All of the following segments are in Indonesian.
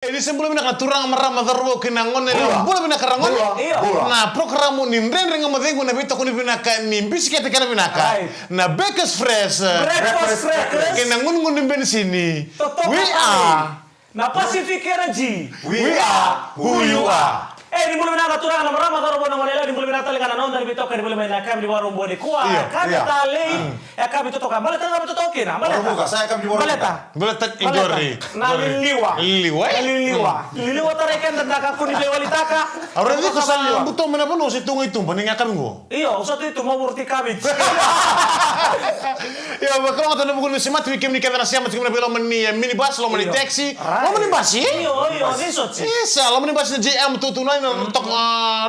Ini sebelum nak turang marama darwo kinangon ni boleh bina karangon. Na programu ni ndren nga madengo na bito kuni bina ka ni bisikete kana bina ka. Na breakfast fresh. Breakfast fresh. Kinangon ngun ben sini. We are na Pacific Energy. We are who you are. Di mulai na turang na marama darwo na ngolela di mulai na tali kana non dari bito ka di mulai na kam di warung bone kuah. Kan tali kam itu toka. Baleta kam itu toke na. Baleta. Saya kam di warung. Baleta igori. Na liliwa. Liliwa tarekan tanda ku ni lewali taka. Ahora di ko sa buto mena bono si tungo itum paninga kami go. Iyo, usah itu mau murti kabit. Ya, kalau ngata nabukul misimat wikim ni kadana siamat kimna belo minibus lo meni taxi. Lo meni bus Iyo, gesot sih. Isa, lo meni bus JM tutunay na tok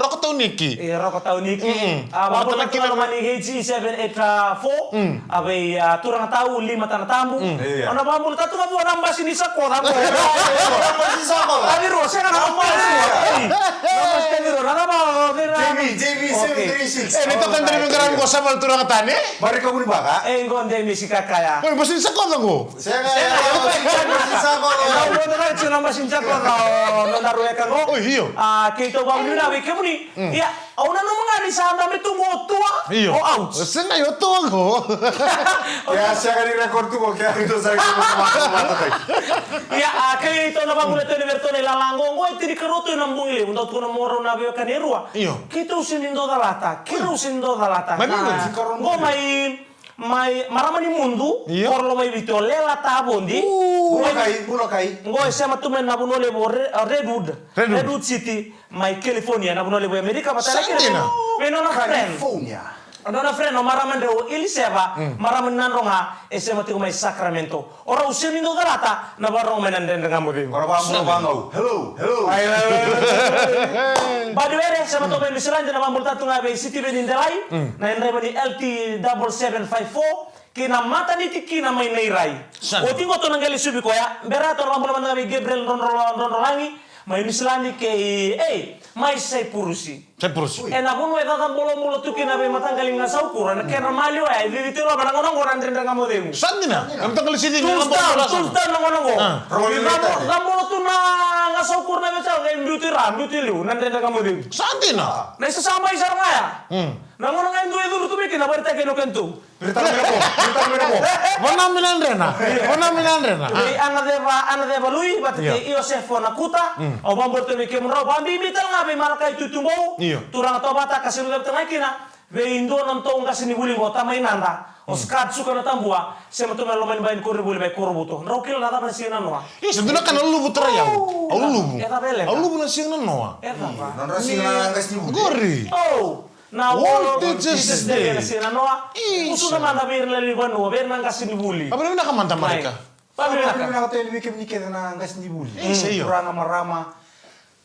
rokot taw niki. Iya, rokot tahu niki. Walaupun kita mani HG 784, abai turang tahu 5 tanah tambu. Ana bambul tatu kamu orang basi ni sako, kamu. Masih sama. Tapi rose kan orang basi. Nama sekali ro, nama JB 736. Nito kan dari negara ko sa mal turang tane. Bari kamu di baka? Ngon deh misi kakaya. Oy, basi sa ko ngo. Saya masih sama. Kalau mau dengar cuma masih cakap no naruh ya kan. Oh iyo. Kita bangun na be kemuni. Ya, auna no mga ni sa ndam itu ngotua. Iyo. Oh out. Senga yo to ngo. Ya saya kan record tuh kok kayak itu saya mata tadi. Ya, kita na bangun itu liberto ni lalango ngo itu di keroto nambung ile untuk tu moro na be kan erua. Iyo. Kita usin indo dalata. Kita usin indo dalata. Ngo mai maramani mundu korlo mai bito lela tabondi Bulokai. ngo sema tumen na bunole bo Redwood City mai California na bunole bo America batala kire no na friend Andona friend no maramande o Eliseba maraman nanronga sema tu mai Sacramento ora usini ndo galata na barong menande ngamo bi Ora bangau. Hello. Badwere sama to ben misalnya na mambul tatu ngabe city ben indelai naendre bani LT 7754 kina mata ni tikina mai neirai o tingo to nangali subi ko ya berato na mambul ngabe Gabriel Ronrolangi mai misalnya ke mai sai purusi na bunu eta tan bolo tu kina be matanggali nga saukura na kena malio ai di tiro bana ngono ngono andre ngamo demu Sandina, am tanggal sidi Sultan ngono ngo ngamo tu na nga saukura na beca ga beauty liu nandre ngamo demu Sandina. na isa sama isar nga ya na ngono nga ndu edu tu bikina barita keno kentu Berita mo. Wana minandrena. Ana deva lui batke Iosef na kuta o bambor te ke mro bambi mital nga be malaka tutumbo turang to bata kasih lu tengah kina be indo non to ngas ni buli bota mai nanda o skat suka na tambua sema to melo main bain kor buli bay korbuto rokil nada presina noa Sebenarnya kan lu butra ya. Lu bu na sing noa. Non rasi na ngas ni buli. Gori. Na Teachers Day. Presina noa usu na manda bir lali banu ber nang kasih ni buli Apa na kamanta mereka? Kami na hotel bikin nikah na ngas ni buli. Kurang marama.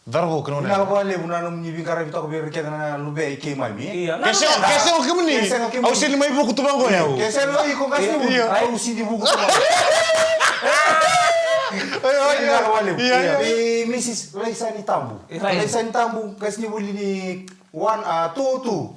Darbo kena Ina ko ale buna num ni bingara bito ko bir keda na lube ke mami. Kese o kemuni. Au sini mai buku tubang ko ya. Kese lo iko ngas ni buli. Au sini buku. Iya. Mrs. Laisani Tambu. Laisani Tambu ngas ni buli ni two.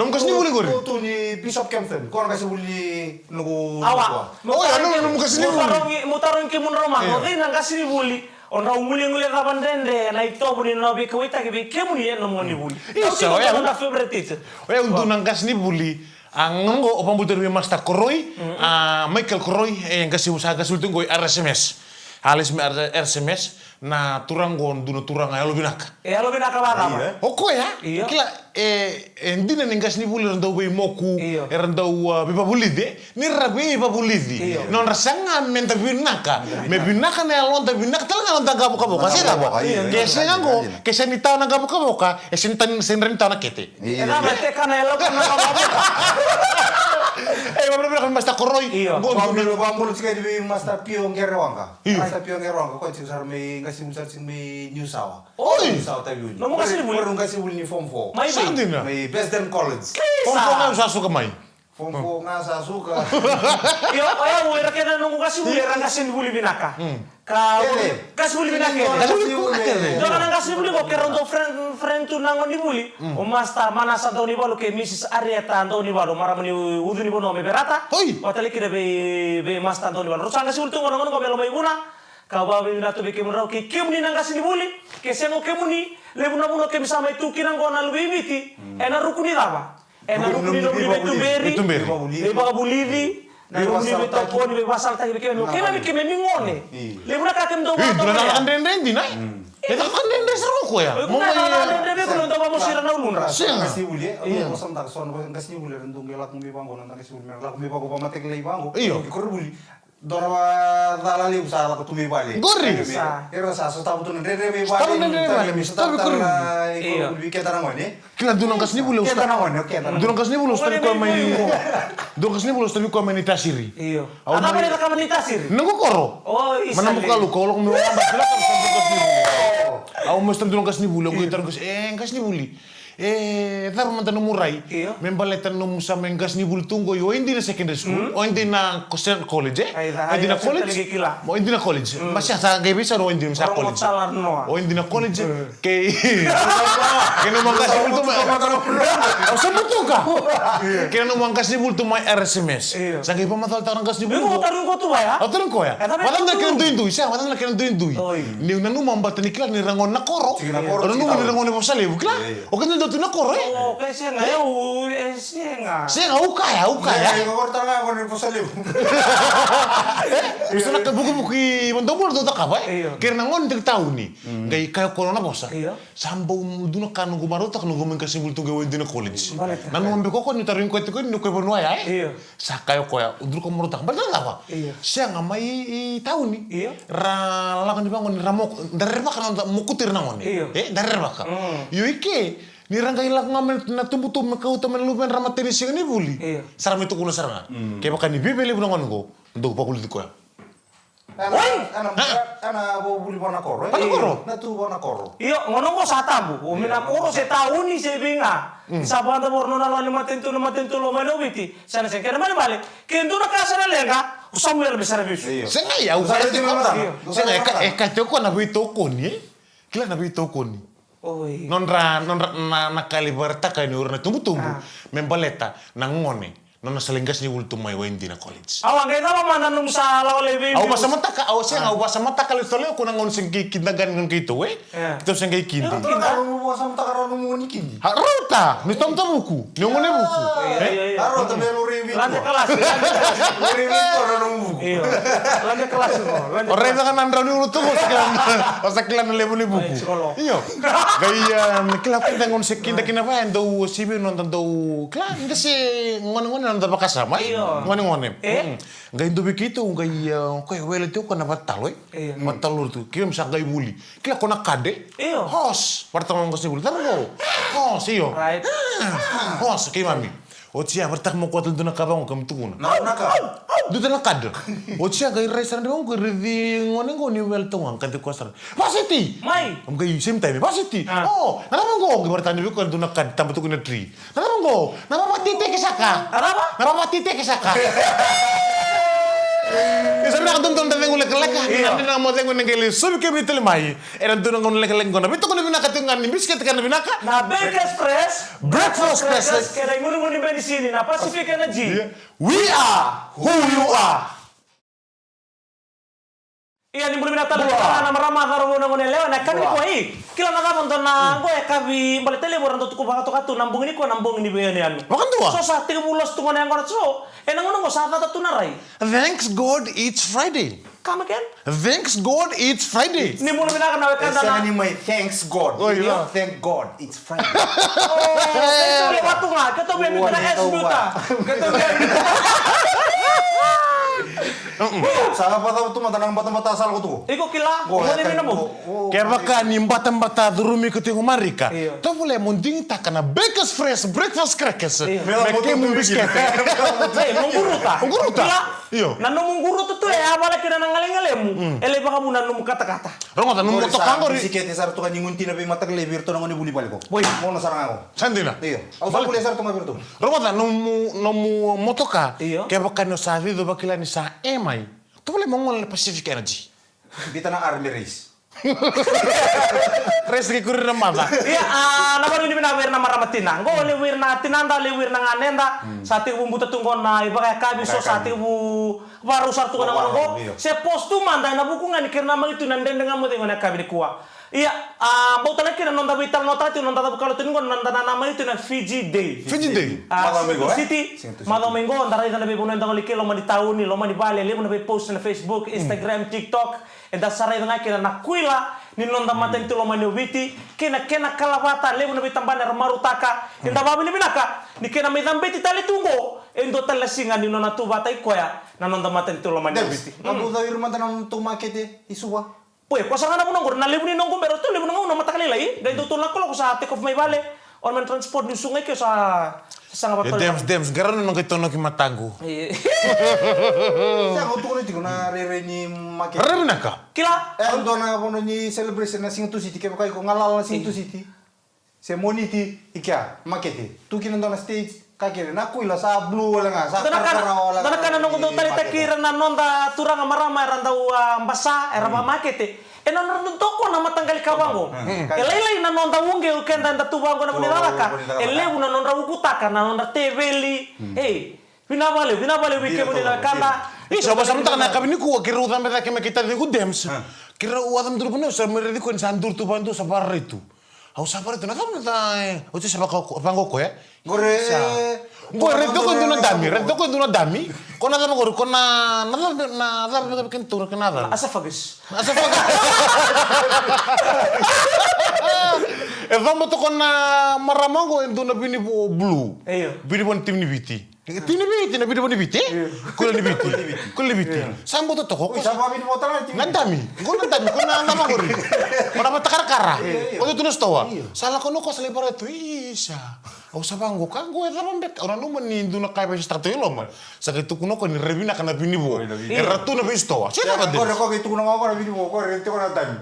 Nam kas ni buli gori. Two ni Bishop Kempton. Kon ngas buli nugu. Oh ya, nam kas ni buli. Mutarong ke mun Roma. Ngi nang kas ni buli. Ona nguli kapan dende na ito buni na bi kawita ke bi kemuni en mo ni buli. Isa ya na favorite. Oya untuk nangkas ni buli. Ang ngo opang buter bi Master Kroy, Michael Kroy yang kasih usaha kasultung go RSMS. Halis mi RSMS na turang gon duno turang ayo binaka. Lo binaka ba? Oko ya. Kila endina ningkas ni buli randau be moku, randau be babulide, ni rabe babulide. Non rasanga menta binaka. Me binaka na lonta binaka talaga lonta gabu kasi gabo. Kese ngo, kese ni taw na gabu kaboka, senren taw na kete. Na mete kana lo kana gabu. Bener-bener kan Master Kroy. Bambul sekali di Master Piong Gerwanga. Master Piong Gerwanga kau cakap me kasih musar sih me New Sawa. New Sawa tahu. Nomu kasih buli. Baru kasih buli ni Form 4. Sandina. Me Best College. Form 4 nga sa suka mai. Form 4 nga sa suka. Yo, mo era kena nungu kasih buli orang kasih buli binaka. Kasih buli binaka. Jangan kasih buli kok kira untuk friend tu nangon di buli. O master mana sa ni balu ke Mrs. Arieta ni balu maramani udu ni bono me berata. Watali kira be master ni balu. Rusang kasih buli tu ngono ko belo mai buna. ka babe na to be ke mrao ke kemuni nanga sini buli ke sengo kemuni le buna buna ke misama itu kinango na lubibiti ena rukuni daba ena rukuni no beri le ba bulidi na rukuni beto poni be basal ta ke no ke na ke me mingone le buna ka kem do ba Itu na kan di na. Kita kan den seru ko ya. Mo na den be ko ndo ba mo sira na ulunra Kasi uli, ako sa mtak son kasi uli rin tong gelak mbi bango nang kasi uli lak mbi bango pamatek lay bango. Ikor uli. Dora ba dalali usa la tumi bali. Gorri. Era sa so tabu tun rere be bali. Tabu rere bali. Tabu kor. Ikor uli kita nangone. Kila dunang kasni bulo Kita nangone, kita. Dunang kasni bulo stabi ko may Dunang kasni bulo stabi ko may tasiri. Iyo. Ana ba nila ka tasiri? Nangko koro. Oh, isa. Mana muka lu kalau kami orang bakal kan stabi kasni bulo. Aku mesti dunang kasni bulo ko itar kasni buli. Tar man tanong muray. Membalik tanong sa mga kasni bulo tunggo yo hindi na secondary school o hindi na college hindi na college. O hindi na college. Masya sa gabi sa o hindi na sa college. O hindi na college kay kaya naman kasni bulo may o sa buto ka. Kaya naman kasni bulo may RSMS. Sa gabi pa matal tarang kasni bulo. Iko tarong ko to ya. O tarong ko ya. Wala na kaya duin siya. Wala na kaya duin. Ni nanumang bata ni kila ni rangon na koro. Ano nung ni rangon na pasali bukla. O kan tu na koro Oh, kasi nga yo, siya nga ukaya. Ikor tanga ko ni posali. Gusto na kabuki mandobol do ta ba? Kaya nangon tig taon ni. Gay kayo corona bosa. Sambo do na kanong gumarota kanong gumen kasi bulto gawe din na college. Nanong ambe ko ni tarin ko tiko ni ko bonwa ya. Sa kayo ko ya udur ko marota. Bala nga ba? Siya nga may taon ni. Ra la kan dibangon ni ramok darer ba kan mukutir nangon ni. Darer ba ka. Yo ike ni rangga ilak ngamen na tumbutum makauta lupen ramat tenis ni buli. Saram itu kuno saranga. Kaya baka ni bibeli bunangon ko. Ndo pa kulit ko ya. Ana bo buli bona koro. Na tu bona koro. Iyo, ngono ko sa tabu. Umina koro se tauni se binga. Sa banda borno na lani matento lo mano biti. Sana sen kena male. Kendo na kasa na lenga. Usamuel besar bisu. Senga ya usara ti kota. Senga ka ko na bito ko ni. Kila na bito ko ni. Non nakaliberta kayo ni urna tumbu-tumbu. Membaleta nangone. Non nasalinggas ni ultum may hindi na college. Awang kaya naman mananong sa lawale baby. Aw basa mata ka, aw siya aw basa mata ka listoleo ko nangon sing kindagan ng kito Ito sing kay kindi. Karo mo sa mata karo mo ni kindi. Harota, ni tom buku. Ni ngone buku. Harota melo revi. Lanjut kelas. Revi karo mo buku. Iyo. Lanjut kelas mo. Orang itu kan andra ni ulut tuh sekian. Pasakilan level ni buku. Iyo. Gaya kila ko nangon sing kinda pa endo sibi non tanto. Kla, hindi si ngone nanda pakasama ngone ngai ndo begitu ngai koy wele tu kana batalo batalur tu kim sa ngai buli kila kona kade hos pertama ngos buli targo hos iyo hos kay mami otia bertak mo ko tunduna kabang kam tuguna naka du tena kad otia ngai resan de ngoi revi ngone ngoni wel tong kante kosar pasiti mai ngai sim time pasiti oh nana ngo ngai bertanya bi ko tunduna kad tambu tuguna tri nana ngo nana mati te kesaka nana mati te kesaka Isa na kadon tengo lek-lek. Andi na mo tengo ngeli subi ke bitel mai. Era dun ngon lek-lek ngona. Bito ko binaka tungan ni biscuit kan binaka. Na Bakers Press, Breakfast Press. Kaya ngunu-ngunu ba di sini na Pacific Energy. We are who you are. Iya ni bulimi natal na marama karo ngunu lewa na kami ko kila na gamon na go kabi balik tele boran to ko baka to nambung ini ko nambung ini be yan. Makan tua. So sa 30 to ngone ngora so. Ngono go sa ta tunaray. Thanks God it's Friday. Come again? Thanks God it's Friday. Ni bulimi na kana kanda na. Ni may thanks God. Oh, yeah. Thank God it's Friday. Oh, so watu nga kato be mi na es buta. Kato be. Salah patah tu mata nang bata-bata asal ko tu. Iko kila, ngone ni mo. Kaya baka ni mbata-mbata durumi ko tingo marika. To boleh munding takana Bakers Fresh breakfast crackers. Meke mun biscuit. Mungguruta. Mungguruta. Iyo. Nanu mungguruta tu ya abala kina nangalengalemu. Ele baka mun nanu kata-kata. Rongo ta num to kangor. Biscuit sar tu kan ngunti na be mata lebir to ngone buli balik ko. Boy, mo na sarang ako. Sandina. Iyo. Au sa buli sar tu ngabir tu. Rongo ta nomu motoka. Kaya baka no savi do bakila ni sa emai. To boleh mongol Pacific Energy. Bita na army race. Race ke kurir na mata. Iya, nabar ini bina na maramatina. Go le na tinanda le na nganenda. Sati bu buta tunggon na iba kaya kabi so sati bu baru satu kana ngono se postu manda na buku ngani kirna mang itu nande dengan mo ngana kabini kuwa iya bau tala kira nonda vital notati nonda kalau tingo nonda nama itu na Fiji Day City Madomingo ndara ida nabe buno ndang like lo mani tauni lo mani bale le buno post na Facebook Instagram TikTok eda sarai nga kira na kuila ni nonda mata itu lo mani witi kena kalawata le buno bitambana marutaka inda babili binaka ni kena medambeti tali tungo endo tala singa ni nona tu batai koya na nonda mata itu lo mani witi Nabu da irman tanam tu makete isuwa Pue, kuasa ngana punong na lebu ni nongko pero tu lebu nongko na mata kali lai. Gai tu tulak ko sa take off may bale. On man transport ni sungai ke sa nga batol. Dems, garon nang kito no kimatango. Sa ko tu ko na re ni makete. Rere naka. Kila. Ando na ko ni celebration na Singtu City ke kai ko ngalal na Singtu City. Se moniti ikya makete. Tu kinando na stage kakire na kuila sa blue wala nga sa karkara wala. Dana kana nong do tali takira na nonda turang marama randa mbasa era ba makete. Eno nang toko na matanggal kabango. Elai na nonda unge ukenda nda tubango na bunilaka. Elebu na nonda ukutaka na nonda teveli. Hey, binabale wike bunilaka kanda. Isa basta mta na kabini ko kira udam beta ke makita de Dems. Kira udam dur puno sa mere ko sandur tu bantu sa barritu. Au sabar itu na kam na o ti sa bango ko ya. Gore Reto ko nduna dami. Kona dama gor kona nada bikin tur ke nada. Asa fagus. Vamos to kona maramango nduna bini blue. Bini bon timni biti. Timni biti na bini bon biti. Kula biti. Sambo to ko. Sama bini motor na timni. Nandami. Kona nama gor. Kona matakara. O tu stowa. Sala kono ko sale para tu isa. O sabango kango e rambet ora no mani nduna kai pa starto yo loma. Sa ke tu kuno ko ni revina kana bini bo. E ratu na visto. Sila ba de? Ko ke tu kuno ko bini bo ko rete ko na tani.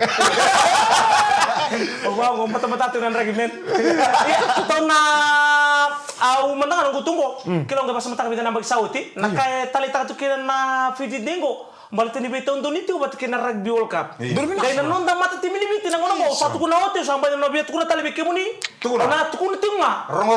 O wow, mata-mata tu nan regimen. To na au mandangan ko tunggo. Kilo nga basta mata ka nambag sauti. Nakay talita tu kina na Fiji Dingo. Balita ni beto ndo niti ubat kina rugby World Cup. Kaya nanon da mata timi limiti na ngono mo satu kuna ote sampai na biat kuna tali beke muni. Na tukuna tinga. Rongo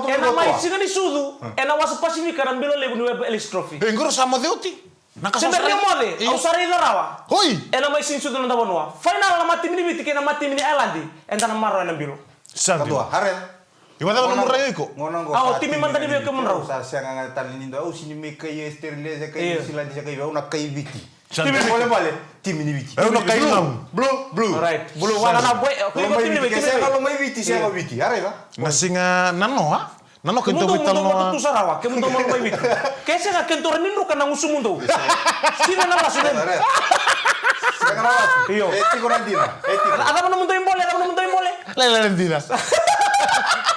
tu. Ena mai singa ni sudu. Ena wasa Pasifika ran bilo lebu ni Ellis Trophy. Engoro sama deuti. Sebenarnya mode, ausari darawa. Hoi. Ena mai sin sudu na bonwa. Final na mati mini biti kena mati mini Elandi. Enta na maro na bilo. Sabi. Harel. Iwata ko murayo ko. Ah, timi man tadi biar ke munrau. Sa siya nga tani nindo au sini me kay sterilese kay sila di kay una kay biti. Timi mole timi ni biti. Una kay ngam. Blue. Alright. Blue wala na boy. Ko timi ni biti. Kalau may biti siya ko biti. Are ba? Nasinga nano ha? Nano kento vital no. Mundo tu sarawa, ke mundo mo may biti. Kesa nga kento rin ka nang usumundo. Sino na raso den? Siya nga Iyo. Etiko na dina. Etiko. Ada mo mundo imbole, Lala ndina.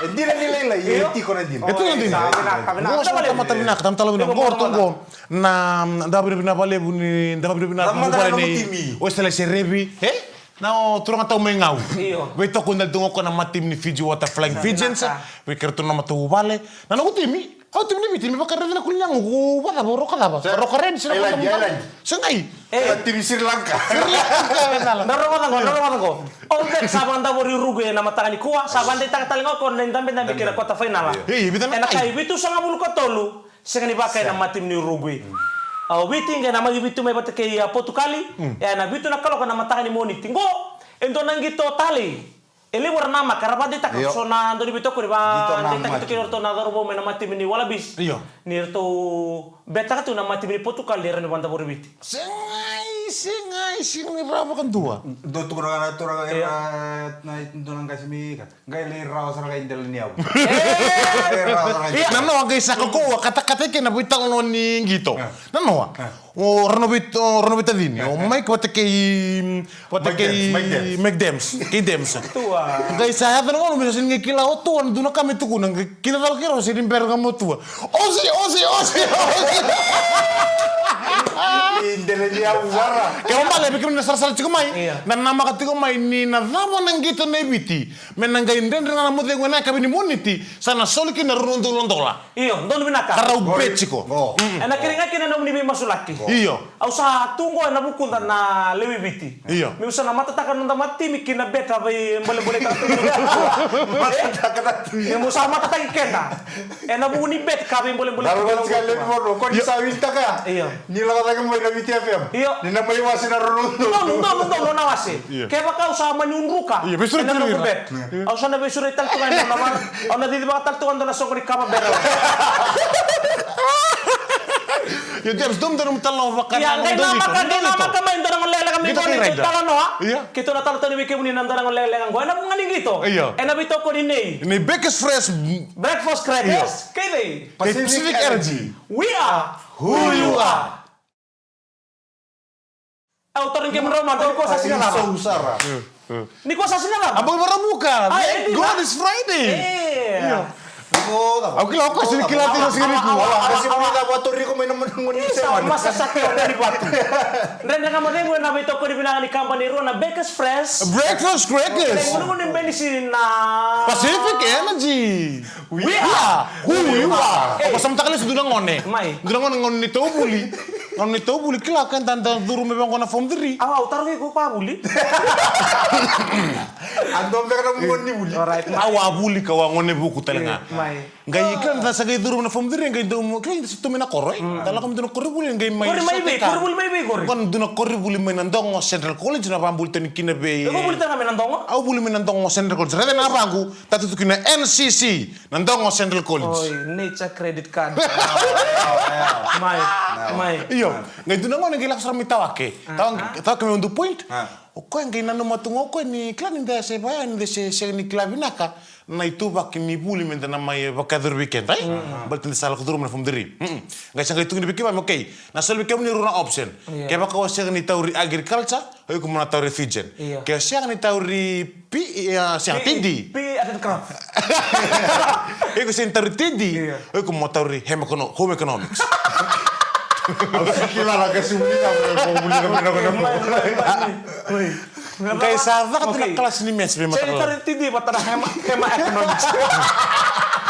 Dina ni lela etiko na dina. Itu nanti. Gua sama mata bina katam talo bina gor tonggo. Na ndabre bina bale buni ndabre bina bale ni. O stele serebi. Na turang tau mengau. We to kundal tungo ko na matim ni Fiji Water Flying Pigeons. We kerto na matu bale. Na no timi. Kau timi ni timi bakar na kunyang ko bata boro kada ba. Roka red sila ko. Sengai. Timi Sri Lanka. Naro ko. Onde sabanda bori rugue na matani kuwa sabanda tang talingo ko ndambe kira kota final. Bitan na kai bitu sanga bulu ko tolu. Sengani bakai na matim ni rugue. Au biting na magi bitu may bata kay Portugali. Ya na bitu na kalo ko na matani moni tingo. Endo nangito tali. Ele warna makarapa de tak sona ando di bitu ko riba. Dita kito to na daro bo na matim ni wala bis. Nirto beta ka tu na matim ni Portugal dera ni banda bori biti. Sengai sini berapa kan tua? Do turang na nang kasi mi kan. Gai le raw sa gai del niaw. Nano ang isa ko kata-kata ke na bitang no ni ngito. Nano o renovita dini. O mai ko te make dems. Tua. Gai sa hada no mi sin ngikila o tu ando na kami tu kunang kila tal kero sin bergamo tua. Osi. indele dia wara. Kaya male bikin na sarsar chiko mai. Iya. Na nama katiko mai ni na dama nang gitu nebiti. Menangga inden na mute ngena kabini moniti sana soliki na rundo londola. Iyo, don binaka. Karau bechiko. Ena kiringa kina na muni masulaki. Iyo. Au sa tungo na bukunda na lewi biti. Iyo. Mi usana mata takan nda mati mikina beta bai boleh ka. Mata takan. Ya musa mata taki kenda. Ena buni bet ka bai boleh. Dalam sekali mono kon sa winta ka. Iyo. Ni la kata mo na biti FM. Iyo. Ni na pali wasi na rundo. No nawasi. Kaya baka usa manyunruka. Iya, besur Ena itu, no bet. Au sana besur tal tungan na naman. Au na di ba tal tungan na sokri kama bera. Ya dia harus dom dalam talang makan. Ya, kaya nama ka main darang lele kami Kita ko kira ni ida. tala no. Iya. Kita na tala tani wike muni nan darang lele ngang gua na ngani gitu. Iya. Ena bito ko ni nei. Ini Bekes Fresh Breakfast crackers. Kini. Pacific Energy. We are Who you are. Autor yang Roma do ko sa So sinala. usara. Ni ko sa sinala. Abang marah bukan. ini God lah. is Friday. Iya. Aku kira aku sedikit latih segini ku. Kasi mo na Puerto Rico may naman ng ngunit Isa masa sakit dari batu. Dan nga mo rin na bito ko di bilang ni company ro na Bekes Fresh. Breakfast crackers. Ngono ni bensin na Pacific Energy. We are who you are. Apa sama takali sudah ngone. Mai. Sudah ngone ni tahu buli. Ngone ni tahu buli kila kan tanda duru memang kona form 3. Autar ko pa buli. Andom na ka ng ngunit buli. Alright. Awa buli kawa ngone buku telenga. Mai. Ngai kan ta sagay duru na form 3 ngai do kaya situ mena koroi. Tala kam duna koroi buli ngai mai. Kori mai be, kori buli mai be kori. Kan duna koroi buli mai nandong Central College na pambul tani kina be. Ko buli tanga menandongo. Au buli mai nandong Central College. Rada na bangu tatu tu kina NCC nandong Central College. Oi, nature credit card. Mai. Iyo, ngai duna ngone ngai laksar mitawake. Tawa kami untuk point. Oko ngai nanu matungo ko ni klan inda se baya ni se ni klabinaka. Na itu bak ni buli menta na mai bakadur weekend, ay? Baltin sala ko duru na form 3. Ngai sanga itu ni bikiba okay. Na sel bikiba ni runa option. Kaya baka wasa ni tauri agriculture, ay ko muna tauri fijen. Kaya siya ni tauri siya tindi. Pi ada craft. Ay ko siya tauri tindi. Ay ko mo tauri home economics. Kilala kasi muli na buli na Oi. Kaya sa bakit na kelas ni mes be Saya mata. tarik tindi patara hema economics.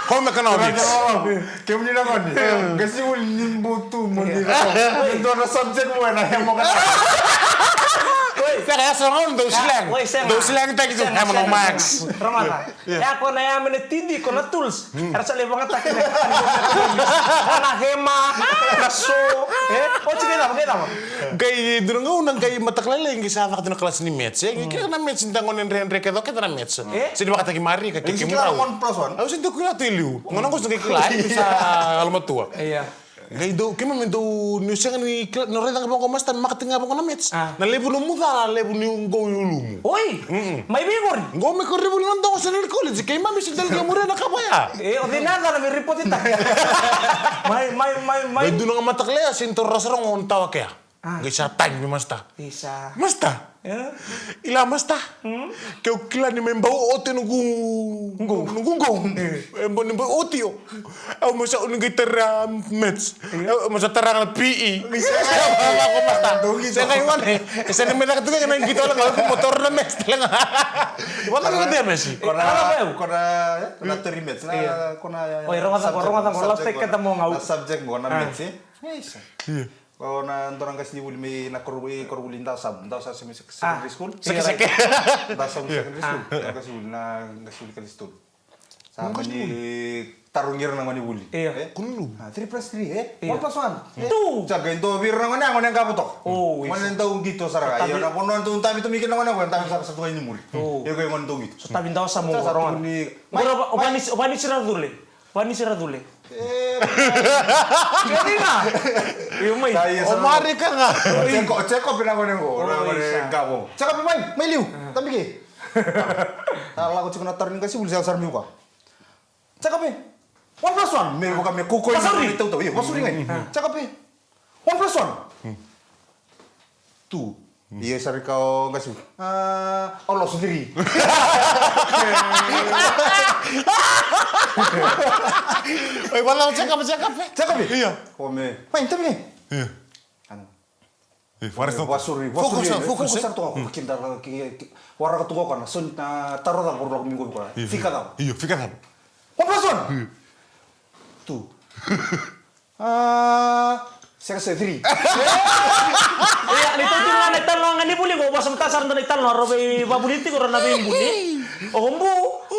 Home economics. Kaya muli na kani. Kasi muli nimbutu muli na. Ito na subject mo na hemo ka. Kaya sa ngayon daw silang. Daw silang tayo ito economics. Ramata. Ya ko na yaman tindi ko na tools. Era sa lebang attack na hema na so. O sige na, okay na. Kaya doon nga unang kaya mataklala yung isa na kelas ni mets. Kaya na mets hindi ngon Henry kayo kita na mets. Sino ba katagi mari ka Kasi kikimuraw. kila 1+1. Ako sinto ko na tiliw. Ngon ko sa kikilay sa almatua. Iya. Gay do kima men do nusa ni no reda ngabong ko mas tan makatinga bang ko na mets. Na lebu no muda lebu ni ngo yulumu. Oi, may bigor. Ngo me ko ribu nan do sa college kay mami sa dalga mura na kabaya. O di nada na may report ita. May. Gay do nga mataklaya sinto rasarong on tawa kaya. Gay sa time ni masta. Bisa. Masta. Ila masta. Kau kila ni membau ote nunggung. Ni membau ote yo. Au masa unang tera mets. Masa tera ng PE. Ako masta. Saya kayo man Isa ni mena katuga nga gitu lang ako motor na mets lang. Wala ko dia mesi. Kona terimets na kona. Oi, rongan ko last take kita mo ngau. Subject mo na mets eh. Iya. Kau na orang kasi ni may nakorulin daw sa secondary school. Seke. Daw sa secondary school. Kasi na kasi school. Sama ni tarungir na mani buli. Iya. Kunlu. 3+3 1+1. 2. Jaga itu bir na ngone ngone kaputok. Oh, Ngone tahu gitu saraka. Ya na pono ntu tabi tu mikir na ngone ngone tabi sa satu ini muli. Ya kau ngone tahu gitu. Tabi daw sa mo rongan. Opani sira dule. Pani sira dule. Jadi na. Iyo may. Mari ka nga. Ceko pinang ngone ko. Ngone gabo. Ceko may liu. Tabi ke. Tala ko cuma tarin kasi buli sa sarmi ko. Ceko pe. 1+1. May buka may kukoy na ito to. Iya, masuri ngay. Ceko pe. 1+1. 2. Iya sari kau kasi. Allah sendiri. Oy, wala ko cakap. Ceko pe. Iya. Kome. Main tabi ke. Iya. Ano. Wasuri. Fokus tuh aku kintar warna ketua kan. Sun taruh tak perlu minggu bukan. Fika tau. Iya, fika tau. 1+1. Tuh. Saya kasih 3. Iya, nito tinangan italongan ni buli ko basta matasaran na italon ro be babuliti ko na be buli. O mbu,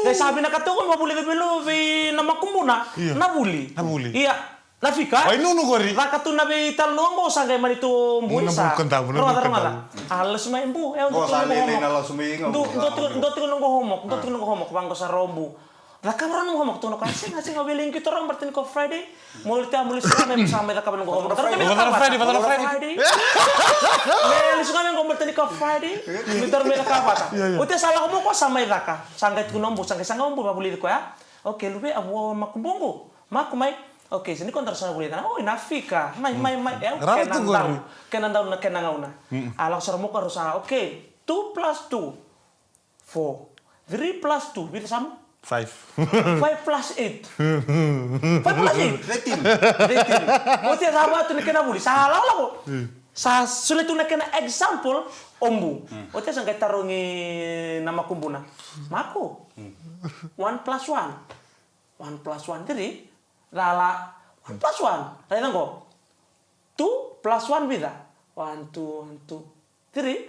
kay sabi na kato ko babuli be belo be na makumbuna, na buli. Iya, na fika. Ay nuno gori. Ra kato na be italon ko sa kay manito buli sa. Muna Alas may mbu, e Oh, salele na lang sumingaw. Dot ko nang homok bangko sa rombu. Rakaman nung homok tuno kasi ngasing ngabiling kita orang berarti ko Friday. Multi sa may sama rakaman nung homok. Friday. Melis kami ngomong berarti ko Friday. Mitar may rakapata. Uti salah ko mo sa may raka. Sanggait ko nombo, sanggait nombo babuli ko ya. Okay, lube abu makumbongo. Makumay. Okay, sini kontra sana buli na. Oh, inafika. May. Kenang daw na kenangauna. Alak sa mo ko sa okay. 2 + 2 4. 3 + 2 bisa sama? 5. 5 + 8. 5 + 8. Rating. Buti sama tu nak kena buli. Salah lah ko. Sa sulit tu nak kena example ombu. Buti sangkai tarungi nama kumbuna. Maku. 1 + 1. 1 + 1 jadi lala 1 + 1. Lain ko. 2 + 1 bida. 1 2 3.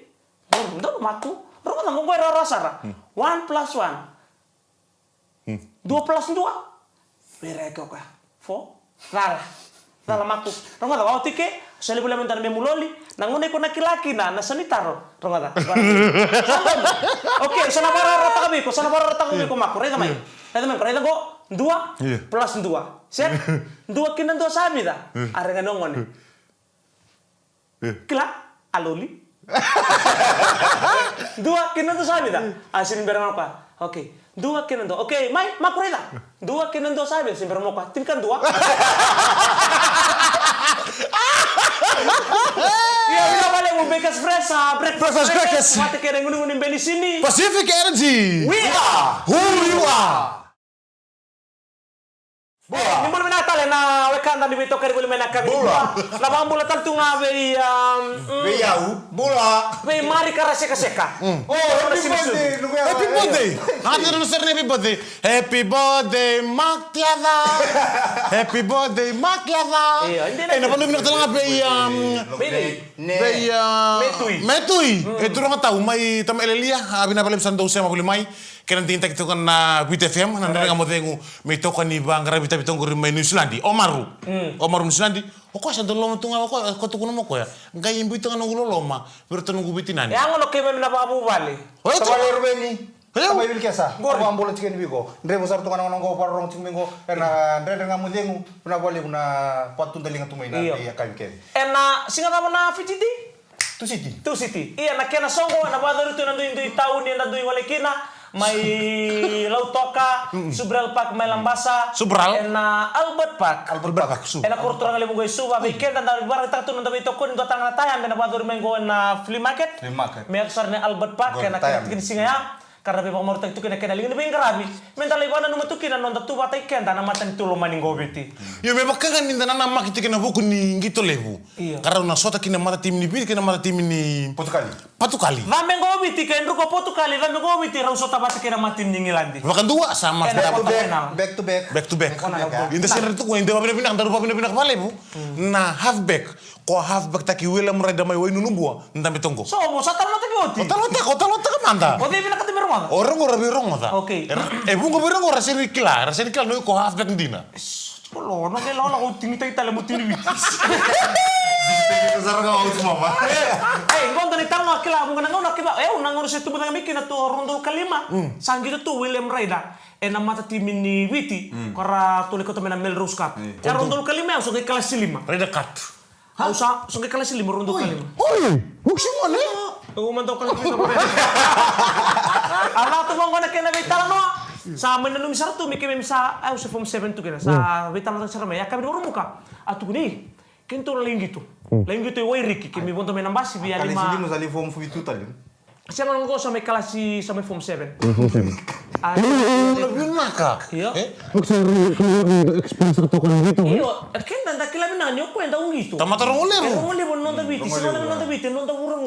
Ndo maku. Ro nang ko era rasa. 1 + 1. 2 + 2. Bereka ka. 4. Lala maku. Ronga ta tike, sali boleh mentar me muloli, nang ngone ko nakilaki na sanitaro. Ronga ta. Oke, sana bara rata kami ko maku. Reda mai. Reda ko 2 + 2. Set. 2 kinan 2 sami da. Are ngano ngone. Kila aloli. 2 kinan 2 sami da. Asin berang apa? Oke. 2 kinan 2. Oke, mai makurela. 2 kinan 2 sabe, sempre mo ka. Tinkan 2. Iya, bila balik mo bekas breakfast. Mati kere ngunung-ngunung beli sini. Pacific Energy. We are who you are. Ni boleh menatal na wekanda di beto kare boleh menakami. Na bambula tal tunga be bola. Be mari kara seka. Oh, happy birthday. Hadir nu serni happy birthday. Happy birthday Makiada. Happy birthday Makiada. Na panu binak talanga Metui. Itu orang tahu mai tam elelia abina palim sandau sema boleh mai. Kena tinta kita kan na BTFM nanda ngamu tengu metoka ni bang rabi tapi tonggo mai New Zealand Omaru New Zealand ko sa dolo tunga ko to kuno mo ko ya ngai imbu itu kan ngulo loma bertemu gubitinani ya ngono ke memna babu bali tabale rubeni apa ibil kesa ko ambola chicken bigo ndre mo sarto kana ngo parong chingmengo ena ndre ngamu tengu puna bali puna patun dalinga tumaina ya kanken ena singa na fititi tu city iya na kena songo na badaru tu nandu indui tauni nandu wale kina mai Lautoka, Subral Park, mai Lambasa, ena Albert Park, ena kurturang lemu gue suba, weekend dan dari barang tak tu nanti toko ni datang na tayam, ena badur mengo na flea market, me aksarnya Albert Park, ena kini singa ya, karena bebang morta itu kena lingin lebih ngarabi, mental ibana numa tu kena nonda tu batai kenda na matan tu lo maning gobeti. Yo me bakkan ninda na nama kita kena buku ni gitu lebu, karena una sota kena mata tim ni bir kena mata tim ni patu kali. Va mengo biti kena ruko patu kali, va mengo biti rau sota bata kena matim ni ngilandi. Bahkan dua sama back to back. Inda sen itu ko inda pindah kepala bu. Nah halfback, ko halfback taki wela mereda mai wainu numbua, ntambe tonggo. So mo sata lo taki oti. Kota kemana? Oti pindah kati berumah. Orang birong mata. Oke. Bunga birong ora serikila no ko halfback ndina. Lo no ke lo ko tingi tale mo tingi wit. Sarang ngau semua. Ngonto ni tango akila mo ngana kiba. Nangoro se tubu ngami kina to rondol kalima. Sanggito to William Raida. Na mata timin ni witi kara tole ko to mena Melrose Cup. Ya rondol kalima so ke kelas 5. Raida cut. Hausa so ke kelas 5 rondol kalima. Oi, buksi mo ne? Aku mantok kalau kita boleh. Anak tu bang kena kena vital no. Sa menenun misal tu mikir misal, se form 7 tu kena. Sa vital tu cara ya kami orang muka. Atu ni, kintu lagi tu. Lagi tu woi Ricky, kami bonto menambasi biar lima. Kali sini nusali form 2 tadi. Siapa orang kau sampai kelas sampai form 7. Lebih nakak. Iya. Maksudnya experience atau kan gitu. Iya, kan dan tak kila nani o kwenda ungito. Tamata rongolero. Rongolero nonta biti, nonta biti, nonta urang.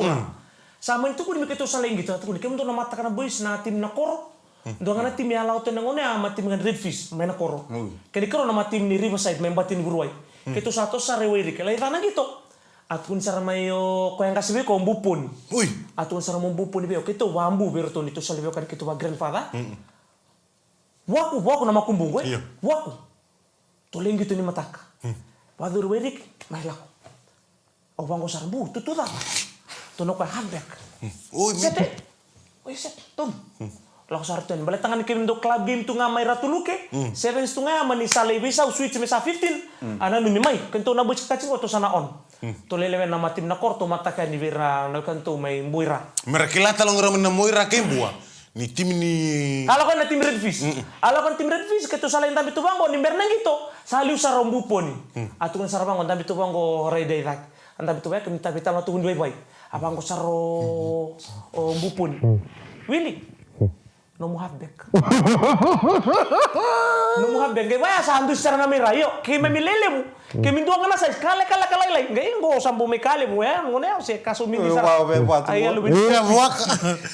Sama itu kuni miketo saling gitu, kuni kemu na mata kana boys na tim na koro. Doang na tim ya laut na ngone ama tim ngan Redfish main na koro. Kani koro nama tim ni Riverside main batin guruai. Keto satu sarewiri kelai tanah gitu. Atun sara mayo ko yang kasih ko mbupun. Ui. Atun sara mbupun beo keto wambu berton itu salibeo kan keto grandfather. Waku nama kumbung gue. Waku. Toleng gitu ni mataka. Padur werik mai lako. O bango sarbu tu dah. Tono ko handbag. Ui. Sete. Oi set tom. Lako sarten balik tangan kim do club game tu ngamai ratuluke. Sevens tu ngamani sale bisa switch mesa 15. Ana numi mai kento na buci kacing to sana on. To lelewen nama tim na korto mataka ni vera na kanto mai mbuira. Merakilata long ramen na moira kembua. Ni tim ni. Kalau kan tim Redfish, kalau kan tim Redfish ketu salain tapi tu bango ni bernang gitu, saliu sarombu poni. Atu kan sarbango tapi tu bango reda irak. Tapi tu baik minta minta matu hundui baik. Abang ko saro bupon. Willy. Nomu habek. Nomu habek. Gaya sandu secara namira yo. Kaya memilele mu. Kaya mintu ang nasa kala lain. Gaya ngo sambu may kale mu ya. Ngone si kasumi di sara. Ay lu bin.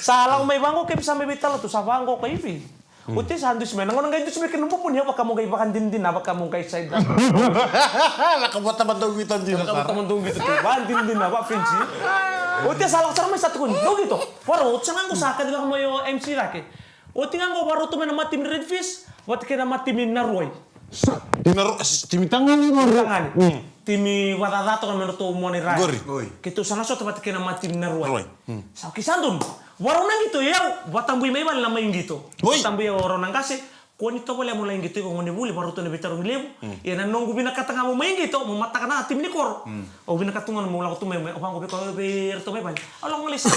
Salah may bango kaya bisa may bitalo tu sa bango kay bi. Uti sandu semena ngono gaya itu semena kenumpu pun ya baka mo gaya bakan dindin apa kamu gaya side. Nakabuat teman-teman gitu di sana. Teman-teman gitu tuh. Bahan dindin apa Vinci. Uti salah sarang may satu kun. Do gitu. Waro sanang ko saka di ba mo yo MC laki. O tinggal ko baru tuh main sama tim Redfish, buat kena sama tim Narway. Tim tangan ni Tangan. Tim Watatato kan menurut umone rai. Gori. Gitu sana so tempat kena sama tim Narway. Sa kisandun. Warung gitu ya, buat tambui mai bal nama gitu. Tambui orang nang kasih. Ko ni to boleh mulai gitu ko ngone buli baru tuh bitar lebu. Ya nan nunggu bina kata ngamu main gitu, mau mata kana tim ni kor. O bina katungan mau lakutu mai opang ko be ko ber to mai bal. Ala ngoli sa.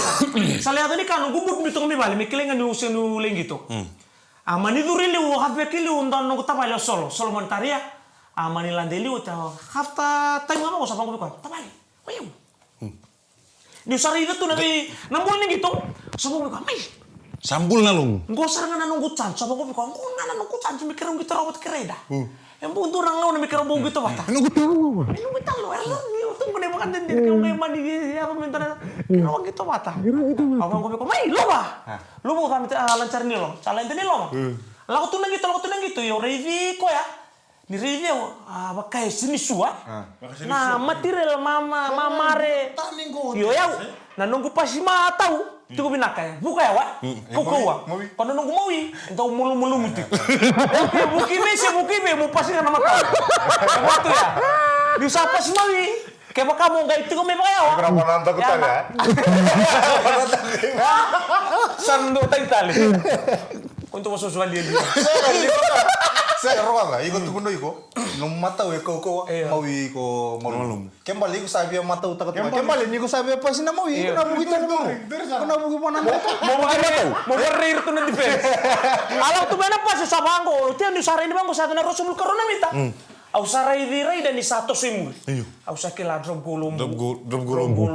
Sale adoni kan gubut mi to mai bal, mi kelengan nu senu leng gitu. Amani durili wo habe kili undan nunggu tabale solo montaria. Amani landeli wo ta hafta time ngamo sa pang ko be ko. Tabale. Wayo. Ni usari itu nabi nambul ni gitu. Sabo ko mai. Sambul na long. Ngo sarang na nunggu chan, sabi ko biko, ngo na nunggu chan, mikir ng gitara wat kereda. Yang buntu nang lawan mikir ng gitara bata. Nunggu talo. Nunggu talo, ni utang ko na makan din kaya ngay mani apa minta na kira gitara bata. Abang ko biko, mai lo ba? Lo mo kami lancar ni lo, salah ini lo. Laku tu nang gitu, yo review ko ya. Ni review, bakai sini suah. Nah, material mamare. Yo ya, na nunggu pasi tahu. Tuko binakay. Buka ya, wa? Kukuwa. Kono nunggu mawi, entaw mulu-mulu muti. Oke, bukibe, mo pasi ka na mata. Waktu ya. Di sa pasi mawi. Kaya baka mo gay tuko may baka wa. Berapa nanta ko taga? Sando tali. Untuk masusuan dia. Saya roa lah, ikut tunggu iko. Nung mata we ko mawi ko malum. Kembali ko sabi ang mata utak at kembali ni ko sabi pa sina mawi. Kuna bugi tan mo. Kuna bugi mo nan. Mo rir to na defense. Alam to bana pa sa bango. Tiyan ni sara ni bango sa na rosumul corona mita. Au sarai dirai dan ni satu simul. Au sakila drop golombu. Ombu.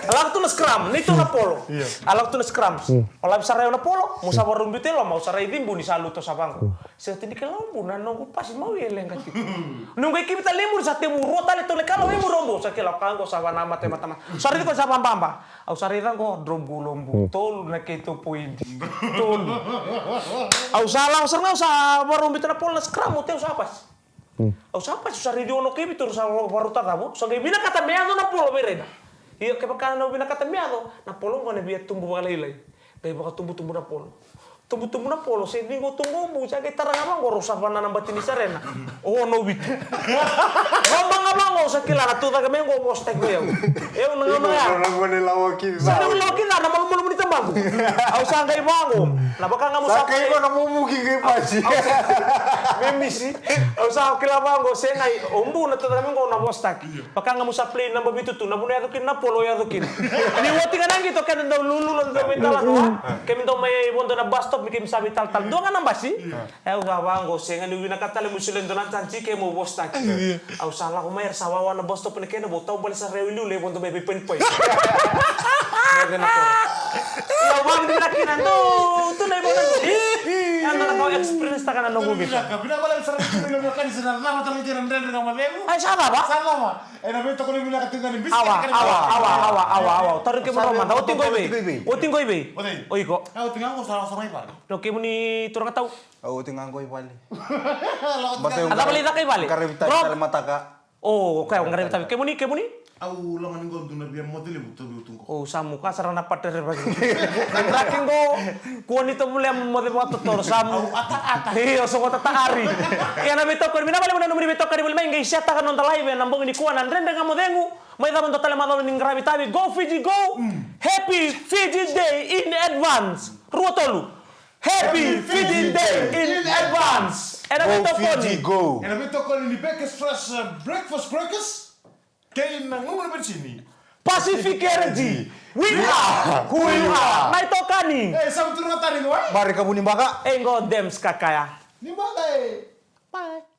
Alam tu na scrum, nito na polo. Alam tu na scrum. Olam sarai na polo, mo sa warung bitelo, mau sarai dimbu ni saluto sa bangko. Sa tindi ka lombu na nunggu pas mau yeleng ka tipo. Nunggu kita lemur sa temu rota le to le kalo lemur rombo sa kila kango sa nama tema-tema. Sari ko sa bamba. Au sarai ko drop golombu. Tol na kito point. Tol. Au salah sa warung bitelo polo na scrum mo teo sa pas. Au sapas sa radio no ke bitur sa waruta tabo. So bina kata meado na polo bereda. Iya ke baka no bina kata meado na polo ngone biya tumbu balai. Kay baka tumbu na polo. Tumbu na polo se ningo tumbu bu sa kay tarang abang goro sa bana ng batini sarena. Oh no bit. Ngomong abang sa kilala tu taga mengo postek ko yaw. Eu nang ya. Ngone lawaki. Sa lawaki na malu-malu ni tambago. Au sa kay bango. Na baka nga mo sa kay ko na mumugi kay pasi. Memisi. Au sa kilabango se ngai ombu na taga mengo na postek. Baka nga mo sa plane na babitu tu na bunay adukin na polo ya adukin. Ni wati ka nang gito kan daw lulu lang daw mentala ko. Kami daw may bondo na bus stop mikim sabi tal-tal. Doon nga nang basi. Eu gawango se nga ni nakatale mo silen doon tanci kay mo postek. Au salah ko mayar sa wawa na bus stop ni kena botaw balik sa rewilu le bondo may pen-pen. Ya bang di nakinan tu na ibo na. Ano na ko experience takana nongo gitu. Bina wala sarang kilo kan sana nama tali jaran dan ngama bego. Ay sana ba? Sana ma. Ena beto ko bina katingan bis. Awa. Tarik ke mana? Oting koi be. Oting. Oiko. Aku tinggal ko sama sama ipa. Do ke muni turang tahu. Oh, tinggal ko ipali. Ada balik tak balik. Karevita mataka. Oh, okay, ngarep tapi ke muni. Au langan ngol tuna biar model butuh butuh ko. Oh, samu ka sarana pater bagi. Raking go kuan itu mulai model waktu tor samu. Ata. Iyo, so kota ari. Ya na beto ko mina bale mo numeri beto ka di bulmay ngai siata kan on live na mbong ni kuan andre nga modengu. May daman total madalo ning grabe tabi. Go Fiji go. Happy Fiji Day in advance. Ruotolu. Happy Fiji Day in advance. Go Fiji go. Ena beto ko ni Becker's Fresh Breakfast Crackers. Kayak nang ngomong sini. Pacific Energy. We are who you are. May tokani. Sama turun tadi gue. Mari kamu nimbaka. Engo dems kakaya. Ni mana? Bye.